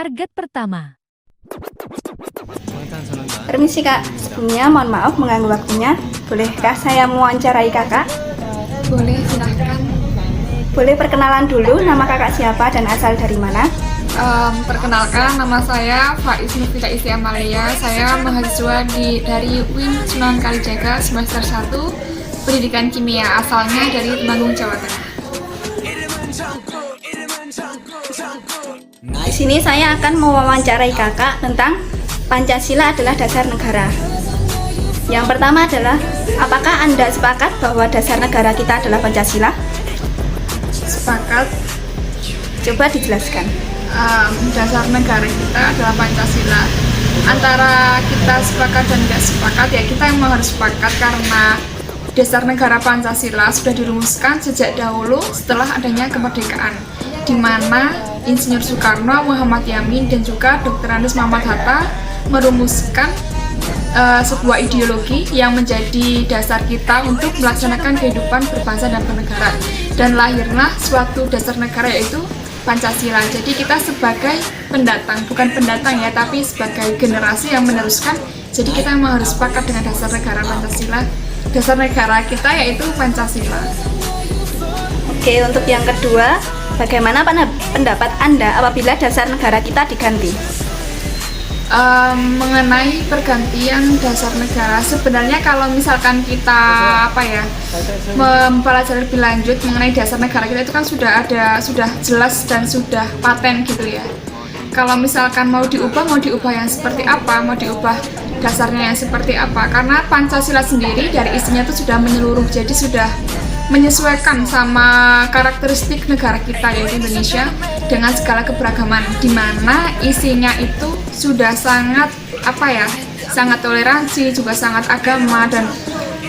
Target pertama. Permisi kak, sebelumnya mohon maaf mengganggu waktunya. Bolehkah saya mewawancarai kakak? Boleh, silahkan. Boleh perkenalan dulu, nama kakak siapa dan asal dari mana? Perkenalkan, nama saya Faiz Nurfita Isi Amalia. Saya mahasiswa dari UIN Sunan Kalijaga semester 1 Pendidikan Kimia, asalnya dari Temanggung, Jawa Tengah. Di sini saya akan mewawancarai kakak tentang Pancasila adalah dasar negara. Yang pertama adalah, apakah Anda sepakat bahwa dasar negara kita adalah Pancasila? Sepakat. Coba dijelaskan. Dasar negara kita adalah Pancasila. Antara kita sepakat dan tidak sepakat, ya kita yang harus sepakat karena dasar negara Pancasila sudah dirumuskan sejak dahulu setelah adanya kemerdekaan, di mana Insinyur Soekarno, Muhammad Yamin, dan juga Dr. Andes Muhammad Hatta merumuskan sebuah ideologi yang menjadi dasar kita untuk melaksanakan kehidupan berbangsa dan bernegara. Dan lahirlah suatu dasar negara, yaitu Pancasila. Jadi kita sebagai pendatang, bukan pendatang ya, tapi sebagai generasi yang meneruskan. Jadi kita memang harus sepakat dengan dasar negara Pancasila. Dasar negara kita yaitu Pancasila. Oke, untuk yang kedua, bagaimana pendapat Anda apabila dasar negara kita diganti? Mengenai pergantian dasar negara, sebenarnya kalau misalkan kita mempelajari lebih lanjut mengenai dasar negara kita, itu kan sudah jelas dan sudah paten gitu ya. Kalau misalkan mau diubah yang seperti apa, mau diubah dasarnya yang seperti apa, karena Pancasila sendiri dari isinya itu sudah menyeluruh, jadi sudah menyesuaikan sama karakteristik negara kita yaitu Indonesia dengan segala keberagaman, di mana isinya itu sudah sangat sangat toleransi, juga sangat agama, dan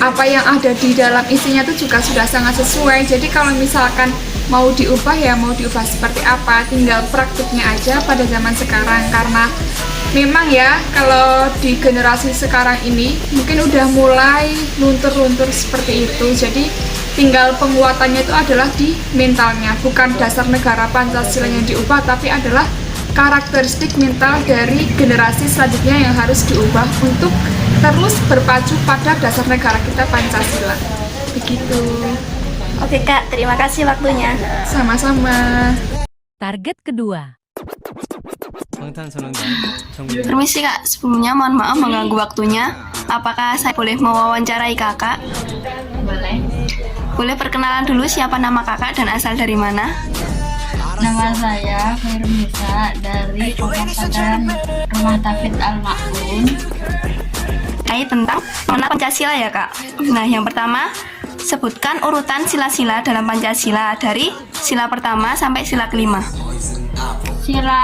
apa yang ada di dalam isinya itu juga sudah sangat sesuai. Jadi kalau misalkan mau diubah ya mau diubah seperti apa, tinggal praktiknya aja pada zaman sekarang, karena memang ya kalau di generasi sekarang ini mungkin udah mulai luntur-luntur seperti itu. Jadi tinggal penguatannya itu adalah di mentalnya, bukan dasar negara Pancasila yang diubah, tapi adalah karakteristik mental dari generasi selanjutnya yang harus diubah untuk terus berpacu pada dasar negara kita Pancasila. Begitu. Oke kak, terima kasih waktunya. Sama-sama. Target kedua. Permisi kak, sebelumnya mohon maaf mengganggu waktunya. Apakah saya boleh mewawancarai kakak? Boleh. Boleh perkenalan dulu siapa nama kakak dan asal dari mana? Nama saya Firmisa dari Pesantren Rumah Tafid Al-Ma'un. Tentang mana Pancasila ya kak? Nah, yang pertama, sebutkan urutan sila-sila dalam Pancasila dari sila pertama sampai sila kelima. Sila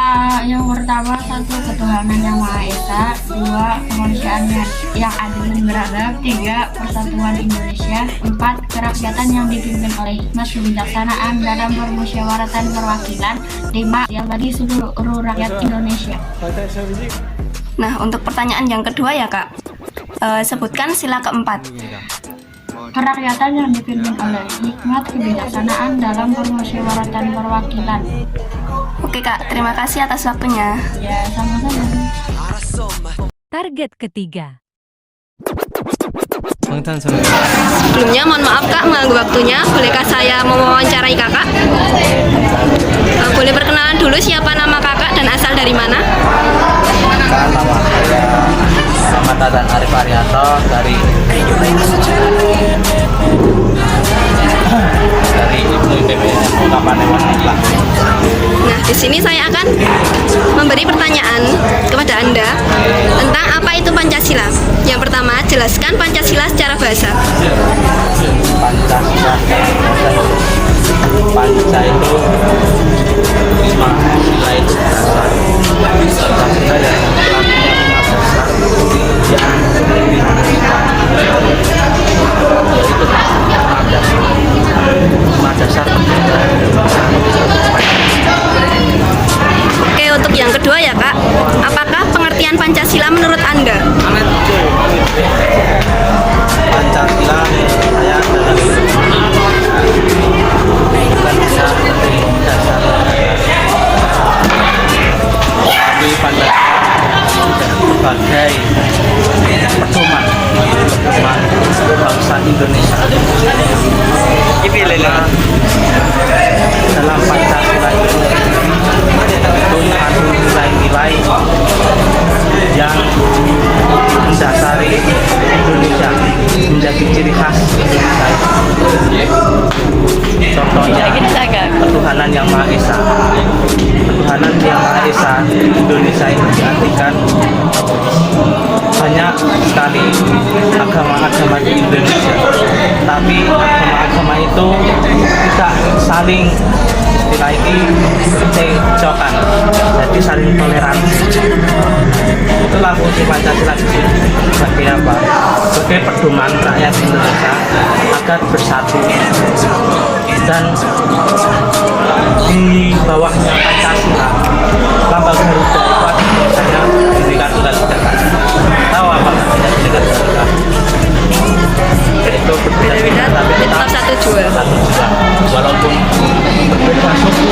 yang pertama, 1. Ketuhanan yang Maha Esa. 2. Kemanusiaan yang adil dan beradab. 3. Persatuan Indonesia. 4. Kerakyatan yang dipimpin oleh hikmat kebijaksanaan dalam permusyawaratan perwakilan. 5. Yang bagi seluruh rakyat Indonesia. Nah, untuk pertanyaan yang kedua ya kak, sebutkan sila keempat. Kerakyatan yang dipimpin oleh hikmat kebijaksanaan dalam permusyawaratan perwakilan. Oke kak, terima kasih atas waktunya. Ya, sama-sama. Target ketiga. Sebelumnya mohon maaf kak mengganggu waktunya. Bolehkah saya mewawancarai kakak? Boleh perkenalan dulu siapa nama kakak dan asal dari mana? Nama saya Muhammad Hasan Arif Arianto dari Ibu IPBN Kabupaten Magelang. Nah, di sini saya akan memberi pertanyaan kepada Anda tentang apa itu Pancasila. Yang pertama, jelaskan Pancasila secara bahasa. Pancasila itu Pancasila itu Pancasila yang Oke, untuk yang kedua ya kak, apakah pengertian Pancasila menurut Anda? Pancasila saya adalah Yang Maha Esa. Ketuhanan Yang Maha Esa di Indonesia itu diartikan banyak sekali agama-agama di Indonesia, tapi agama-agama itu tidak saling istilah ini cekcokan, jadi saling toleransi. Itulah fungsi Pancasila di sini. Sebagai apa? Sebagai pedoman rakyat Indonesia agar bersatu, dan di bawahnya Pancasila lambang Garuda itu ada tulisannya Bhinneka Tunggal Ika. Tahu apa artinya Bhinneka Tunggal Ika? Itu berbeda-beda tapi tetap satu jua. Walaupun berbeda suku,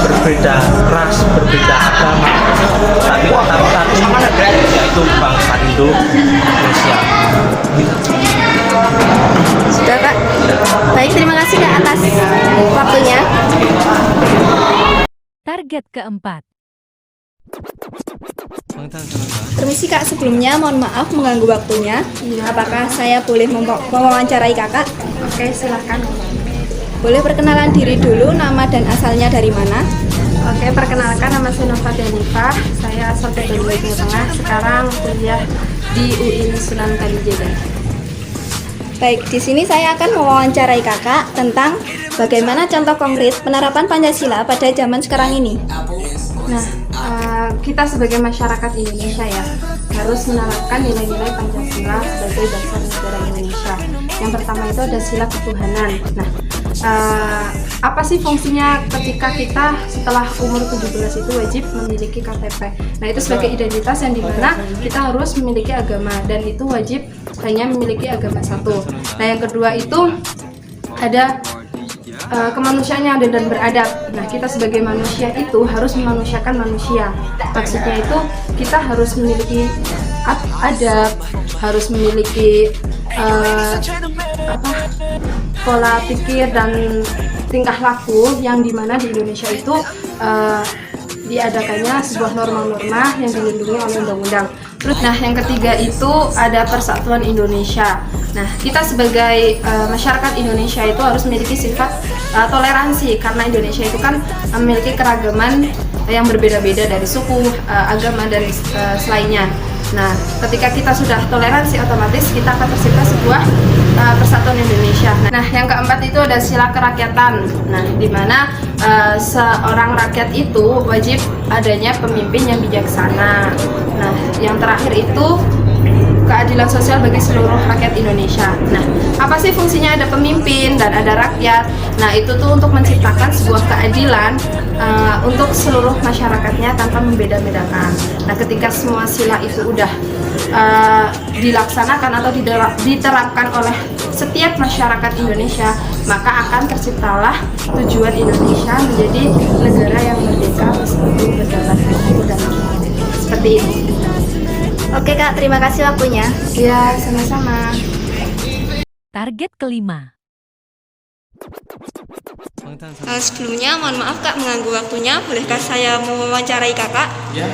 berbeda ras, berbeda agama, tapi tetap satu, yaitu bangsa Indonesia. Sudah Kak? Baik, terima kasih Kak atas waktunya. Target keempat. Permisi Kak, sebelumnya mohon maaf mengganggu waktunya. Apakah saya boleh mewawancarai Kakak? Oke, silakan. Boleh perkenalan diri dulu, nama dan asalnya dari mana? Oke, perkenalkan, nama saya Nova Danifah. Saya asal dari Jawa Tengah. Sekarang kuliah di UIN Sunan Kalijaga. Baik, di sini saya akan mewawancarai Kakak tentang bagaimana contoh konkret penerapan Pancasila pada zaman sekarang ini. Nah, kita sebagai masyarakat Indonesia ya harus menerapkan nilai-nilai Pancasila sebagai dasar negara Indonesia. Yang pertama itu ada sila ketuhanan. Nah, apa sih fungsinya ketika kita setelah umur 17 itu wajib memiliki KTP? Nah, itu sebagai identitas yang dimana kita harus memiliki agama, dan itu wajib hanya memiliki agama satu. Nah, yang kedua itu ada kemanusiaan yang adil dan beradab. Nah, kita sebagai manusia itu harus memanusiakan manusia. Maksudnya itu kita harus memiliki adab, harus memiliki pola pikir dan tingkah laku yang dimana di Indonesia itu diadakannya sebuah norma-norma yang dilindungi oleh undang-undang. Terus, nah yang ketiga itu ada persatuan Indonesia. Nah, kita sebagai masyarakat Indonesia itu harus memiliki sifat toleransi, karena Indonesia itu kan memiliki keragaman yang berbeda-beda dari suku, agama, dan selainnya. Nah, ketika kita sudah toleransi, otomatis kita akan tercipta sebuah persatuan Indonesia. Nah, yang keempat itu ada sila kerakyatan. Nah, di mana seorang rakyat itu wajib adanya pemimpin yang bijaksana. Nah, yang terakhir itu keadilan sosial bagi seluruh rakyat Indonesia. Nah, apa sih fungsinya ada pemimpin dan ada rakyat? Nah, itu tuh untuk menciptakan sebuah keadilan untuk seluruh masyarakatnya tanpa membeda-bedakan. Nah, ketika semua sila itu udah dilaksanakan atau diterapkan oleh setiap masyarakat Indonesia, maka akan terciptalah tujuan Indonesia menjadi negara yang merdeka, bersatu, berdaulat, dan seperti ini. Oke Kak, terima kasih waktunya. Ya, sama-sama. Target kelima. Sebelumnya mohon maaf Kak mengganggu waktunya. Bolehkah saya mewawancarai Kakak? Ya,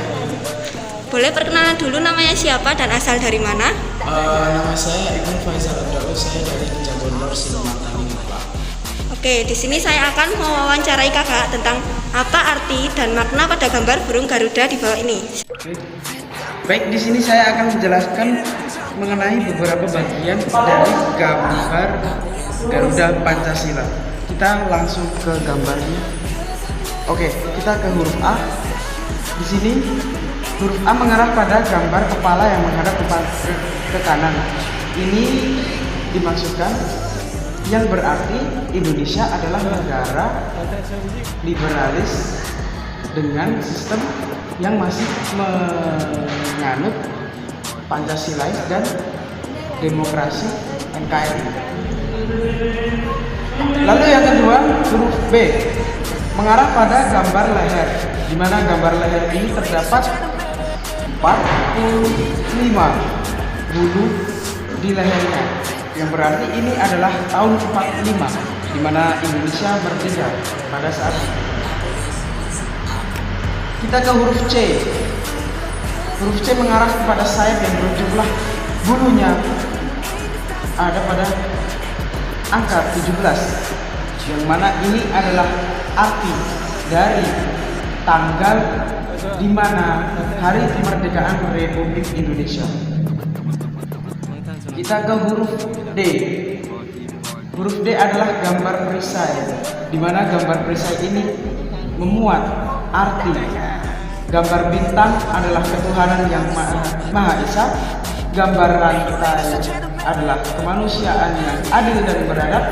Boleh perkenalan dulu, namanya siapa dan asal dari mana? nama saya Ibnu Faisal Abdul, saya dari Jambon Silomatani, Pak. Oke, di sini saya akan mewawancarai Kakak tentang apa arti dan makna pada gambar burung Garuda di bawah ini. Baik, di sini saya akan menjelaskan mengenai beberapa bagian dari gambar Garuda Pancasila. Kita langsung ke gambarnya. Oke, kita ke huruf A. Di sini huruf A mengarah pada gambar kepala yang menghadap ke kanan. Ini dimaksudkan yang berarti Indonesia adalah negara liberalis dengan sistem yang masih menganut Pancasilais dan demokrasi NKRI. Lalu yang kedua, huruf B mengarah pada gambar leher, di mana gambar leher ini terdapat 45 bulu di lehernya, yang berarti ini adalah tahun 45 di mana Indonesia merdeka pada saat itu. Kita ke huruf C. Huruf C mengarah kepada sayap yang berjumlah bulunya ada pada angka 17, yang mana ini adalah arti dari tanggal di mana hari kemerdekaan Republik Indonesia. Kita ke huruf D. Huruf D adalah gambar perisai, di mana gambar perisai ini memuat arti. Gambar bintang adalah ketuhanan yang Maha Esa. Gambar rantai adalah kemanusiaan yang adil dan beradab.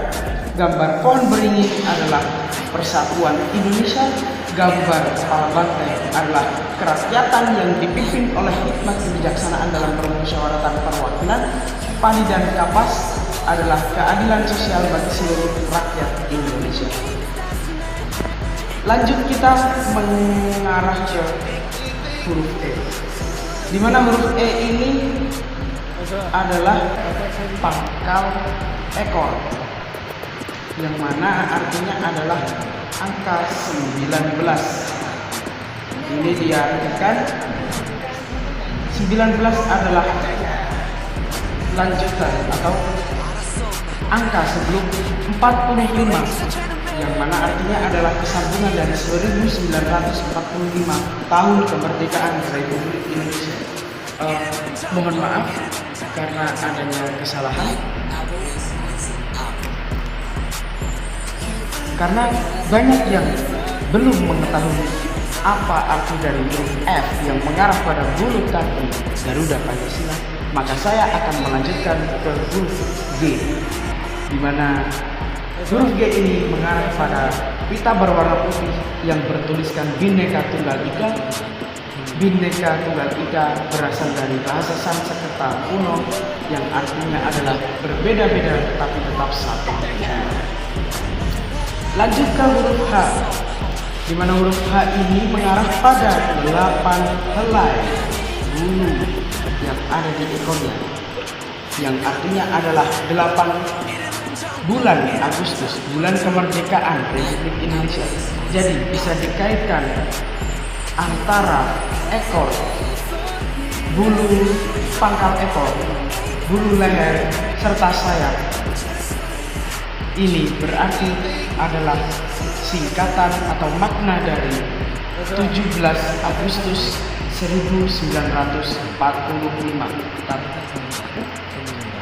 Gambar pohon beringin adalah persatuan Indonesia. Gambar kepala banteng adalah kerakyatan yang dipimpin oleh hikmat kebijaksanaan dalam permusyawaratan perwakilan. Padi dan kapas adalah keadilan sosial bagi seluruh rakyat Indonesia. Lanjut kita mengarah ke huruf E, di mana huruf E ini adalah pangkal ekor, yang mana artinya adalah angka 19. Ini diartikan 19 adalah lanjutan atau angka sebelum 45, yang mana artinya adalah kesambungan dari 1945 tahun kemerdekaan Republik Indonesia. Mohon maaf karena adanya kesalahan, karena banyak yang belum mengetahui apa arti dari huruf F yang mengarah pada bulu kaki Garuda Pancasila, maka saya akan melanjutkan ke huruf G, di mana huruf G ini mengarah pada pita berwarna putih yang bertuliskan Bhinneka Tunggal Ika. Bhinneka Tunggal Ika berasal dari bahasa Sanskerta kuno yang artinya adalah berbeda-beda tetapi tetap satu. Lanjut ke huruf H, di mana huruf H ini mengarah pada 8 helai bulu yang ada di ekornya, yang artinya adalah 8 bulan Agustus, bulan kemerdekaan Republik Indonesia. Jadi bisa dikaitkan antara ekor, bulu pangkal ekor, bulu leher, serta sayap. Ini berarti adalah singkatan atau makna dari 17 Agustus 1945.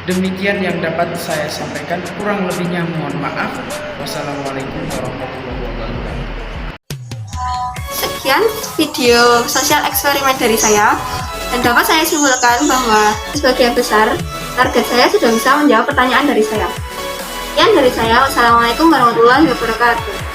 Demikian yang dapat saya sampaikan, kurang lebihnya mohon maaf. Wassalamualaikum warahmatullahi wabarakatuh. Sekian video sosial eksperimen dari saya, dan dapat saya simpulkan bahwa sebagian besar target saya sudah bisa menjawab pertanyaan dari saya. Sekian dari saya, wassalamualaikum warahmatullahi wabarakatuh.